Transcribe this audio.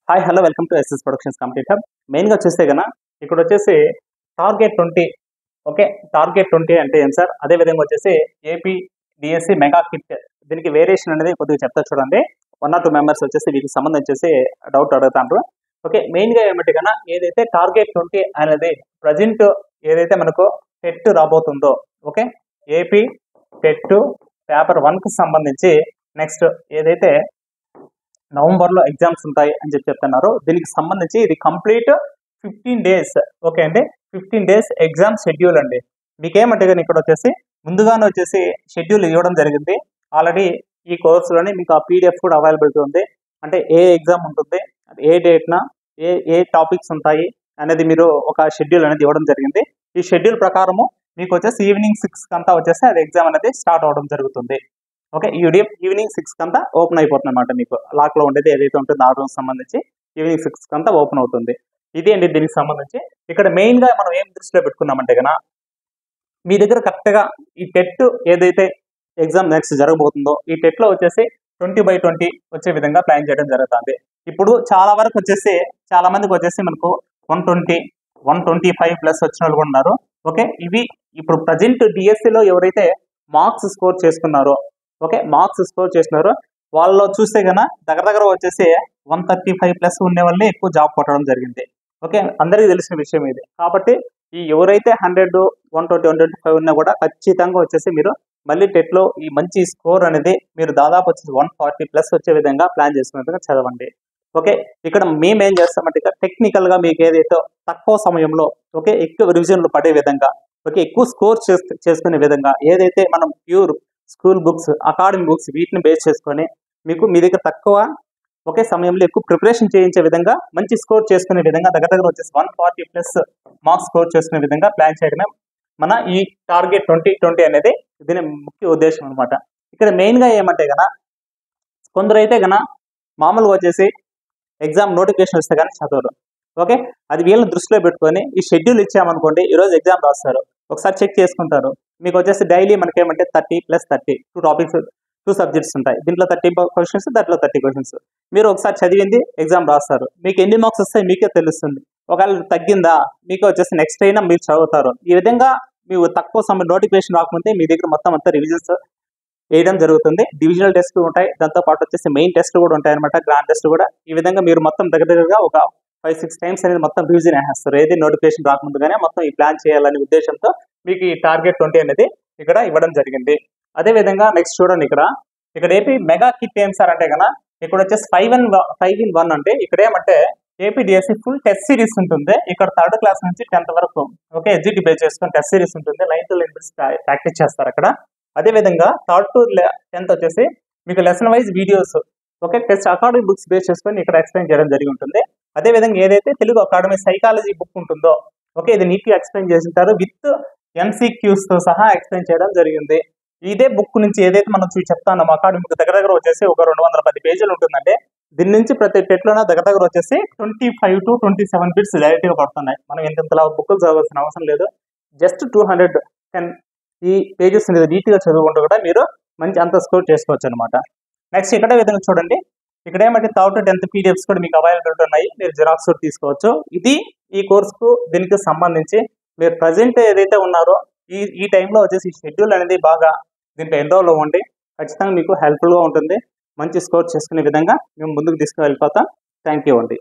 Hi hello welcome to SS productions complete hub. మెయిన్గా చూస్తే కన్నా ఇక్కడ వచ్చేసి టార్గెట్ 20. ఓకే, టార్గెట్ 20 అంటే ఏం సార్? అదేవిధంగా వచ్చేసి ఏపీ డిఎస్సి మెగా కిట్, దీనికి వేరియేషన్ అనేది కొద్దిగా చెప్తా చూడండి. 1 or 2 మెంబర్స్ వచ్చేసి వీటికి సంబంధించేసి డౌట్ అడుగుతాండ్రు. ఓకే, మెయిన్గా ఏమిటి కన్నా ఏదైతే టార్గెట్ 20 అనేది ప్రజెంట్ ఏదైతే మనకు టెట్ రాబోతుందో, ఓకే, ఏపీ టెట్ పేపర్ 1కి సంబంధించి నెక్స్ట్ ఏదైతే నవంబర్లో ఎగ్జామ్స్ ఉంటాయి అని చెప్తున్నారు. దీనికి సంబంధించి ఇది కంప్లీట్ 15 days. ఓకే అండి, 15 days ఎగ్జామ్ షెడ్యూల్ అండి. మీకేమంటే కానీ ఇక్కడ వచ్చేసి ముందుగానే వచ్చేసి షెడ్యూల్ ఇవ్వడం జరిగింది. ఆల్రెడీ ఈ కోర్సులోనే మీకు ఆ పీడిఎఫ్ కూడా అవైలబిలిటీ ఉంది. అంటే ఏ ఎగ్జామ్ ఉంటుంది, ఏ డేట్న ఏ టాపిక్స్ ఉంటాయి అనేది మీరు ఒక షెడ్యూల్ అనేది ఇవ్వడం జరిగింది. ఈ షెడ్యూల్ ప్రకారము మీకు వచ్చేసి ఈవినింగ్ 6 కంతా వచ్చేసి అది ఎగ్జామ్ అనేది స్టార్ట్ అవడం జరుగుతుంది. ఓకే, ఈవినింగ్ 6 కంతా ఓపెన్ అయిపోతుంది అనమాట. మీకు లాక్లో ఉండేది ఏదైతే ఉంటుందో ఆ రోజు సంబంధించి ఈవినింగ్ 6 కంతా ఓపెన్ అవుతుంది. ఇది అండి దీనికి సంబంధించి. ఇక్కడ మెయిన్గా మనం ఏం దృష్టిలో పెట్టుకున్నామంటే కన్నా మీ దగ్గర కరెక్ట్గా ఈ టెట్ ఏదైతే ఎగ్జామ్ నెక్స్ట్ జరగబోతుందో ఈ టెట్లో వచ్చేసి 20/20 వచ్చే విధంగా ప్లాన్ చేయడం జరుగుతుంది. ఇప్పుడు చాలా వరకు వచ్చేసి చాలా మందికి వచ్చేసి మనకు 120, 125 ప్లస్ వచ్చిన వాళ్ళు కూడా ఉన్నారు. ఓకే, ఇవి ఇప్పుడు ప్రజెంట్ డిఎస్సిలో ఎవరైతే మార్క్స్ స్కోర్ చేసుకున్నారో, ఓకే, మార్క్స్ స్కోర్ చేసినారో వాళ్ళలో చూస్తే కన్నా దగ్గర వచ్చేసి 135 ప్లస్ ఉండే వాళ్ళని ఎక్కువ జాబ్ కొట్టడం జరిగింది. ఓకే, అందరికీ తెలిసిన విషయం ఇది. కాబట్టి ఈ ఎవరైతే 100, 120, 125 ఉన్నా కూడా ఖచ్చితంగా వచ్చేసి మీరు మళ్ళీ టెట్లో ఈ మంచి స్కోర్ అనేది మీరు దాదాపు వచ్చేసి 140 ప్లస్ వచ్చే విధంగా ప్లాన్ చేసుకునేందుకు చదవండి. ఓకే, ఇక్కడ మేము ఏం చేస్తామంటే ఇక టెక్నికల్గా మీకు ఏదైతే తక్కువ సమయంలో, ఓకే, ఎక్కువ రివిజన్లు పడే విధంగా, ఓకే, ఎక్కువ స్కోర్ చేసుకునే విధంగా ఏదైతే మనం pure school books, academy books వీటిని బేస్ చేసుకొని మీకు మీ దగ్గర తక్కువ ఒకే సమయంలో ఎక్కువ ప్రిపరేషన్ చేయించే విధంగా మంచి స్కోర్ చేసుకునే విధంగా దగ్గర వచ్చేసి 140 ప్లస్ మార్క్స్ స్కోర్ చేసుకునే విధంగా ప్లాన్ చేయడమే మన ఈ టార్గెట్ 2020 అనేది దీని ముఖ్య ఉద్దేశం అనమాట. ఇక్కడ మెయిన్గా ఏమంటే కన్నా కొందరు అయితే కన్నా మామూలుగా వచ్చేసి ఎగ్జామ్ నోటిఫికేషన్ వస్తే కానీ చదవరు. ఓకే, అది వీళ్ళని దృష్టిలో పెట్టుకొని ఈ షెడ్యూల్ ఇచ్చామనుకోండి, ఈరోజు ఎగ్జామ్ రాస్తారు, ఒకసారి చెక్ చేసుకుంటారు. మీకు వచ్చేసి డైలీ మనకేమంటే 30 + 30 2 టాపిక్స్ 2 సబ్జెక్ట్స్ ఉంటాయి. దీంట్లో 30 క్వశ్చన్స్, దాంట్లో 30 క్వశ్చన్స్. మీరు ఒకసారి చదివింది ఎగ్జామ్ రాస్తారు, మీకు ఎన్ని మార్క్స్ వస్తాయి మీకే తెలుస్తుంది. ఒకవేళ తగ్గిందా మీకు వచ్చేసి నెక్స్ట్ అయినా మీరు చదువుతారు. ఈ విధంగా మీరు తక్కువ సమయం నోటిఫికేషన్ రాకముందే మీ దగ్గర మొత్తం అంతా రివిజన్స్ వేయడం జరుగుతుంది. డివిజనల్ టెస్ట్ ఉంటాయి, దాంతో పాటు వచ్చేసి మెయిన్ టెస్ట్ కూడా ఉంటాయి అనమాట, గ్రాండ్ టెస్ట్ కూడా. ఈ విధంగా మీరు మొత్తం దగ్గరగా ఒక 5-6 టైమ్స్ అనేది మొత్తం రివిజన్ వేస్తారు. ఏది నోటిఫికేషన్ రాకముందుగానే మొత్తం ఈ ప్లాన్ చేయాలనే ఉద్దేశంతో మీకు ఈ టార్గెట్ 20 అనేది ఇక్కడ ఇవ్వడం జరిగింది. అదేవిధంగా నెక్స్ట్ చూడండి, ఇక్కడ ఏపీ మెగా కిట్ ఏం సార్ అంటే కన్నా ఇక్కడ వచ్చేసి 5 in 1 అంటే ఇక్కడ ఏమంటే AP DSC full test series ఉంటుంది. ఇక్కడ 3rd క్లాస్ నుంచి 10th వరకు, ఓకే, ఎగ్జిట్ బేస్ చేసుకొని టెస్ట్ సిరీస్ ఉంటుంది. 9 to 11 ప్రాక్టీస్ చేస్తారు అక్కడ. అదేవిధంగా 3rd to 10th వచ్చేసి మీకు lesson wise videos, okay, test academy books base చేసుకొని ఇక్కడ ఎక్స్ప్లెయిన్ చేయడం జరిగి ఉంటుంది. అదేవిధంగా ఏదైతే తెలుగు అకాడమీ సైకాలజీ బుక్ ఉంటుందో, ఓకే, ఇది నీట్గా ఎక్స్ప్లెయిన్ చేసింటారు, విత్ MCQsతో సహా ఎక్స్ప్లెయిన్ చేయడం జరిగింది. ఇదే బుక్ నుంచి ఏదైతే మనం చెప్తాను అకాడమీ బుక్ దగ్గర వచ్చేసి ఒక 210 పేజీలు ఉంటుందంటే దీని నుంచి ప్రతి టెట్లోనే దగ్గర వచ్చేసి 25 to 27 బిట్స్ డైరెక్ట్గా పడుతున్నాయి. మనం ఎంతలా బుక్కులు చదవాల్సిన అవసరం లేదు. జస్ట్ 210 ఈ పేజెస్ అనేది నీట్గా చదువుకుంటూ కూడా మీరు మంచి అంత స్కోర్ చేసుకోవచ్చు అనమాట. నెక్స్ట్ ఇక్కడ విధంగా చూడండి, ఇక్కడ ఏమంటే 3rd to 10th పీడిఎఫ్స్ కూడా మీకు అవైలబిలిటీ ఉన్నాయి, మీరు జిరాక్స్ కూడా తీసుకోవచ్చు. ఇది ఈ కోర్సుకు దీనికి సంబంధించి మీరు ప్రజెంట్ ఏదైతే ఉన్నారో ఈ టైంలో వచ్చేసి షెడ్యూల్ అనేది బాగా దీంట్లో ఎన్రోల్ అవ్వండి. ఖచ్చితంగా మీకు హెల్ప్ఫుల్గా ఉంటుంది. మంచి స్కోర్ చేసుకునే విధంగా మేము ముందుకు తీసుకువెళ్ళిపోతాం. థ్యాంక్ యూ అండి.